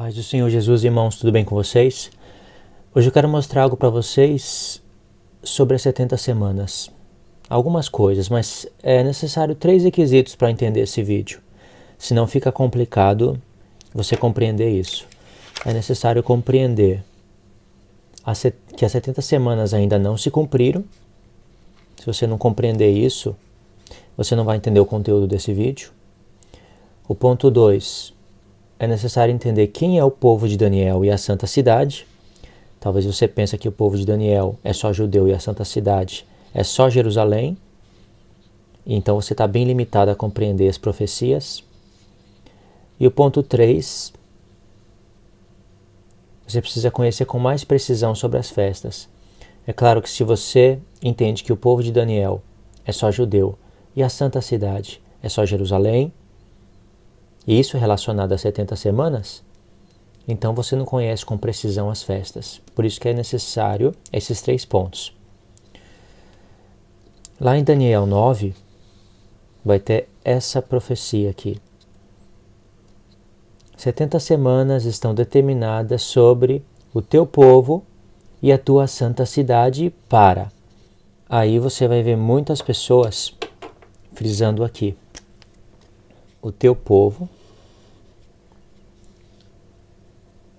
Paz do Senhor Jesus, irmãos, tudo bem com vocês? Hoje eu quero mostrar algo para vocês sobre as 70 semanas. Algumas coisas, mas é necessário 3 requisitos para entender esse vídeo. Senão fica complicado você compreender isso. É necessário compreender que as 70 semanas ainda não se cumpriram. Se você não compreender isso, você não vai entender o conteúdo desse vídeo. O ponto 2, é necessário entender quem é o povo de Daniel e a Santa Cidade. Talvez você pense que o povo de Daniel é só judeu e a Santa Cidade é só Jerusalém. Então você está bem limitado a compreender as profecias. E o ponto 3, você precisa conhecer com mais precisão sobre as festas. É claro que se você entende que o povo de Daniel é só judeu e a Santa Cidade é só Jerusalém, e isso é relacionado às 70 semanas, então você não conhece com precisão as festas. Por isso que é necessário esses 3 pontos. Lá em Daniel 9, vai ter essa profecia aqui. 70 semanas estão determinadas sobre o teu povo e a tua santa cidade para. Aí você vai ver muitas pessoas frisando aqui. O teu povo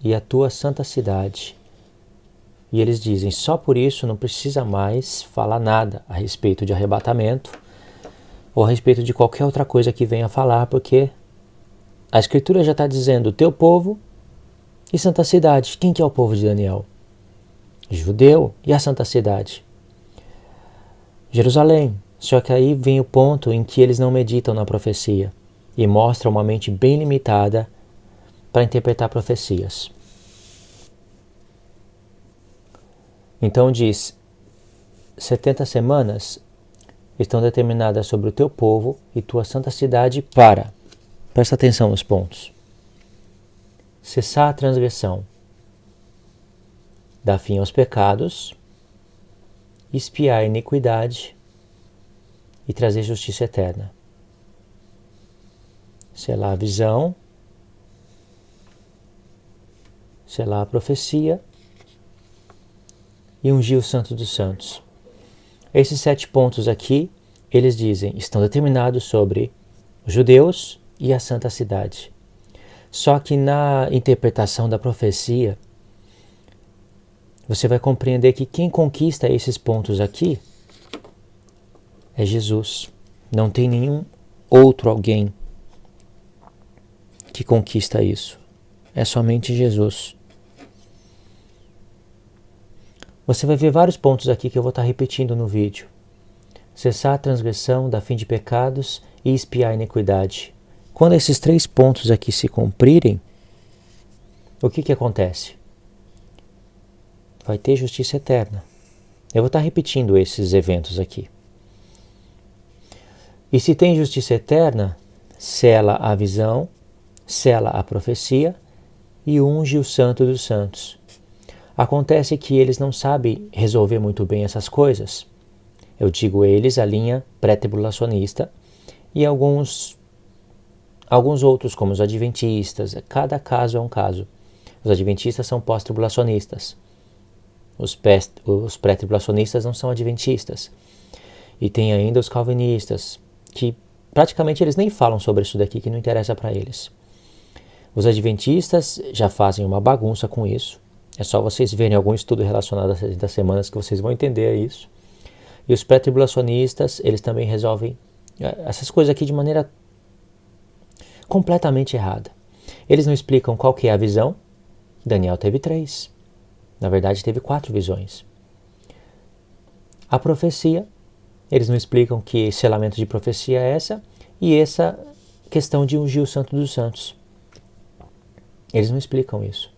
e a tua santa cidade. E eles dizem, só por isso não precisa mais falar nada a respeito de arrebatamento ou a respeito de qualquer outra coisa que venha falar, porque a Escritura já está dizendo, o teu povo e santa cidade. Quem que é o povo de Daniel? Judeu e a santa cidade. Jerusalém. Só que aí vem o ponto em que eles não meditam na profecia e mostram uma mente bem limitada para interpretar profecias. Então diz, 70 semanas estão determinadas sobre o teu povo e tua santa cidade para. Presta atenção nos pontos. Cessar a transgressão, dar fim aos pecados, expiar a iniquidade e trazer justiça eterna. Selar a visão, selar a profecia e ungir o Santo dos Santos. Esses 7 pontos aqui, eles dizem, estão determinados sobre os judeus e a santa cidade. Só que na interpretação da profecia, você vai compreender que quem conquista esses pontos aqui é Jesus. Não tem nenhum outro alguém que conquista isso. É somente Jesus. Você vai ver vários pontos aqui que eu vou estar repetindo no vídeo. Cessar a transgressão, dar fim de pecados e expiar a iniquidade. Quando esses 3 pontos aqui se cumprirem, o que acontece? Vai ter justiça eterna. Eu vou estar repetindo esses eventos aqui. E se tem justiça eterna, sela a visão, sela a profecia e unge o Santo dos Santos. Acontece que eles não sabem resolver muito bem essas coisas. Eu digo eles, a linha pré-tribulacionista e alguns outros, como os adventistas. Cada caso é um caso. Os adventistas são pós-tribulacionistas. Os pré-tribulacionistas não são adventistas. E tem ainda os calvinistas, que praticamente eles nem falam sobre isso daqui, que não interessa para eles. Os adventistas já fazem uma bagunça com isso. É só vocês verem algum estudo relacionado às 70 semanas que vocês vão entender isso. E os pré-tribulacionistas, eles também resolvem essas coisas aqui de maneira completamente errada. Eles não explicam qual que é a visão. Daniel teve 3. Na verdade, teve 4 visões. A profecia, eles não explicam que selamento de profecia é essa. E essa questão de ungir o Santo dos Santos. Eles não explicam isso.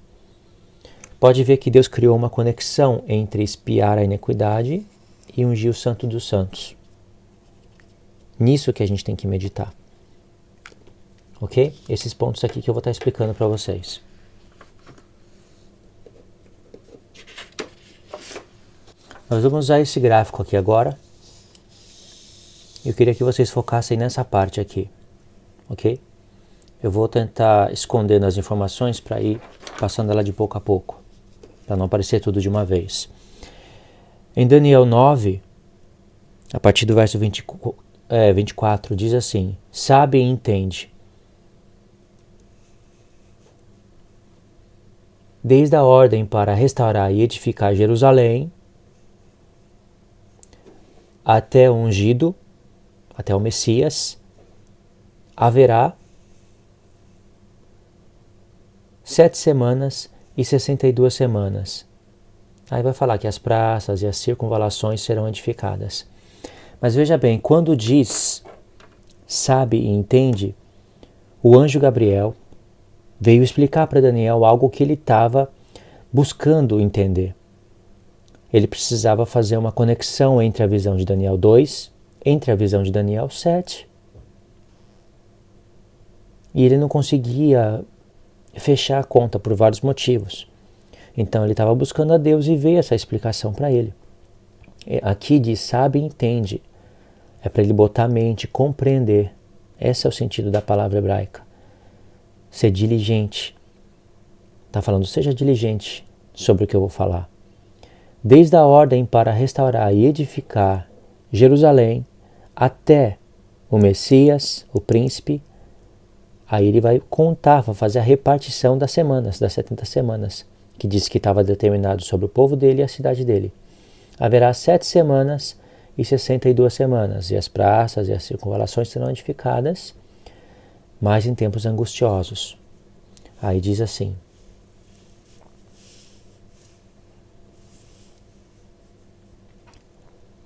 Pode ver que Deus criou uma conexão entre expiar a iniquidade e ungir o Santo dos Santos. Nisso que a gente tem que meditar. Ok? Esses pontos aqui que eu vou estar explicando para vocês. Nós vamos usar esse gráfico aqui agora. Eu queria que vocês focassem nessa parte aqui. Ok? Eu vou tentar esconder nas informações para ir passando ela de pouco a pouco, para não aparecer tudo de uma vez. Em Daniel 9, a partir do verso 24, diz assim: sabe e entende. Desde a ordem para restaurar e edificar Jerusalém, até o ungido, até o Messias, haverá 7 semanas e 62 semanas. Aí vai falar que as praças e as circunvalações serão edificadas. Mas veja bem, quando diz sabe e entende, o anjo Gabriel veio explicar para Daniel algo que ele estava buscando entender. Ele precisava fazer uma conexão entre a visão de Daniel 2, entre a visão de Daniel 7. E ele não conseguia fechar a conta por vários motivos. Então ele estava buscando a Deus e veio essa explicação para ele. Aqui diz sabe e entende. É para ele botar a mente, compreender. Esse é o sentido da palavra hebraica. Ser diligente. Está falando, seja diligente sobre o que eu vou falar. Desde a ordem para restaurar e edificar Jerusalém até o Messias, o príncipe, aí ele vai contar, vai fazer a repartição das semanas, das 70 semanas, que diz que estava determinado sobre o povo dele e a cidade dele. Haverá 7 semanas e 62 semanas, e as praças e as circunvalações serão edificadas, mas em tempos angustiosos. Aí diz assim: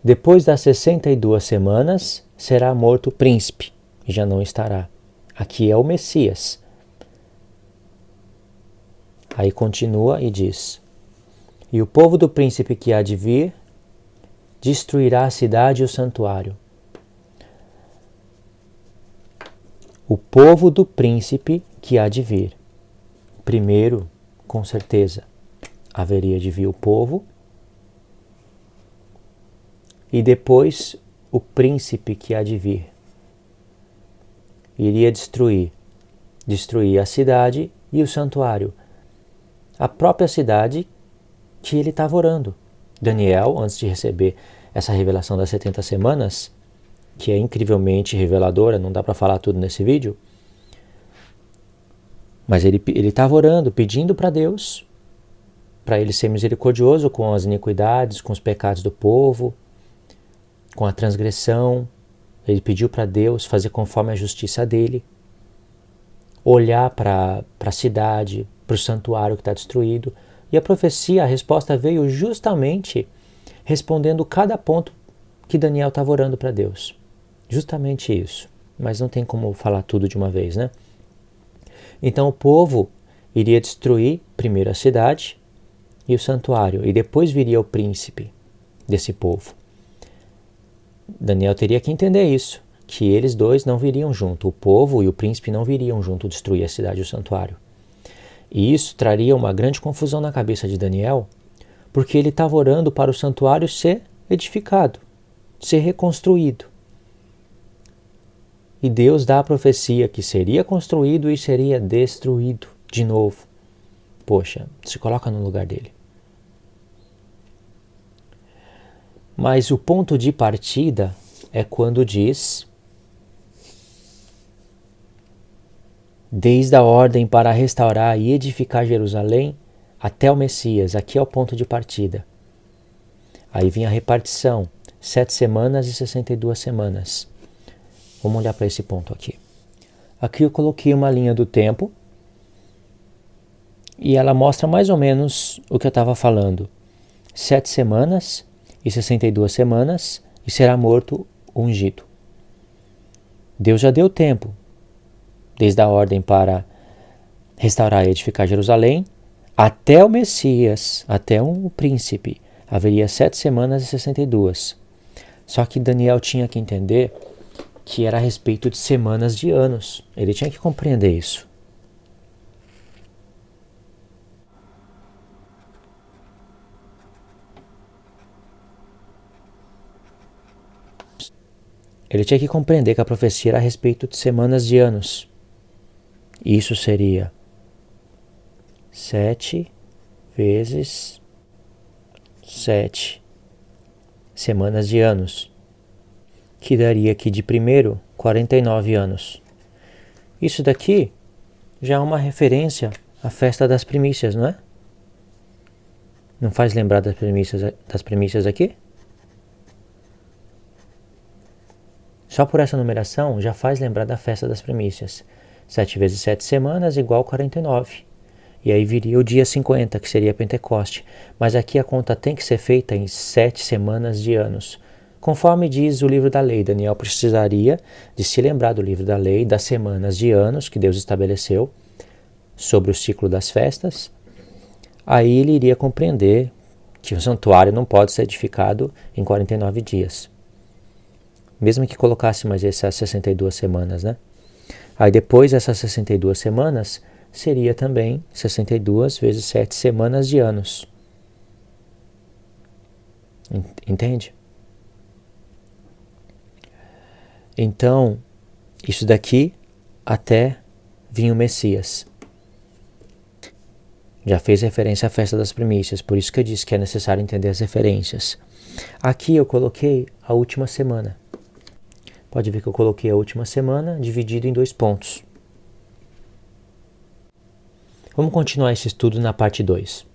depois das 62 semanas será morto o príncipe, e já não estará. Aqui é o Messias. Aí continua e diz: e o povo do príncipe que há de vir destruirá a cidade e o santuário. O povo do príncipe que há de vir. Primeiro, com certeza, haveria de vir o povo, e depois o príncipe que há de vir. Iria destruir a cidade e o santuário. A própria cidade que ele estava orando. Daniel, antes de receber essa revelação das 70 semanas, que é incrivelmente reveladora, não dá para falar tudo nesse vídeo, mas ele estava orando, pedindo para Deus, para ele ser misericordioso com as iniquidades, com os pecados do povo, com a transgressão. Ele pediu para Deus fazer conforme a justiça dele, olhar para a cidade, para o santuário que está destruído. E a profecia, a resposta veio justamente respondendo cada ponto que Daniel estava orando para Deus. Justamente isso. Mas não tem como falar tudo de uma vez, né? Então o povo iria destruir primeiro a cidade e o santuário, e depois viria o príncipe desse povo. Daniel teria que entender isso, que eles dois não viriam junto, o povo e o príncipe não viriam junto destruir a cidade e o santuário. E isso traria uma grande confusão na cabeça de Daniel, porque ele estava orando para o santuário ser edificado, ser reconstruído. E Deus dá a profecia que seria construído e seria destruído de novo. Poxa, se coloca no lugar dele. Mas o ponto de partida é quando diz: desde a ordem para restaurar e edificar Jerusalém até o Messias. Aqui é o ponto de partida. Aí vinha a repartição, 7 semanas e 62 semanas. Vamos olhar para esse ponto aqui. Aqui eu coloquei uma linha do tempo e ela mostra mais ou menos o que eu estava falando. 7 semanas e 62 semanas e será morto o ungido. Deus já deu tempo, desde a ordem para restaurar e edificar Jerusalém até o Messias, até o príncipe. Haveria 7 semanas e 62. Só que Daniel tinha que entender que era a respeito de semanas de anos. Ele tinha que compreender isso. Ele tinha que compreender que a profecia era a respeito de semanas de anos. Isso seria 7 vezes 7 semanas de anos, que daria aqui de primeiro 49 anos. Isso daqui já é uma referência à festa das primícias, não é? Não faz lembrar das primícias aqui? Só por essa numeração já faz lembrar da festa das primícias. 7 vezes 7 semanas igual 49. E aí viria o dia 50, que seria Pentecoste. Mas aqui a conta tem que ser feita em 7 semanas de anos. Conforme diz o livro da lei, Daniel precisaria de se lembrar do livro da lei, das semanas de anos que Deus estabeleceu sobre o ciclo das festas. Aí ele iria compreender que o santuário não pode ser edificado em 49 dias. Mesmo que colocasse mais essas 62 semanas, né? Aí depois dessas 62 semanas, seria também 62 vezes 7 semanas de anos. Entende? Então, isso daqui até vir o Messias. Já fez referência à festa das primícias, por isso que eu disse que é necessário entender as referências. Aqui eu coloquei a última semana. Pode ver que eu coloquei a última semana dividido em 2 pontos. Vamos continuar esse estudo na parte 2.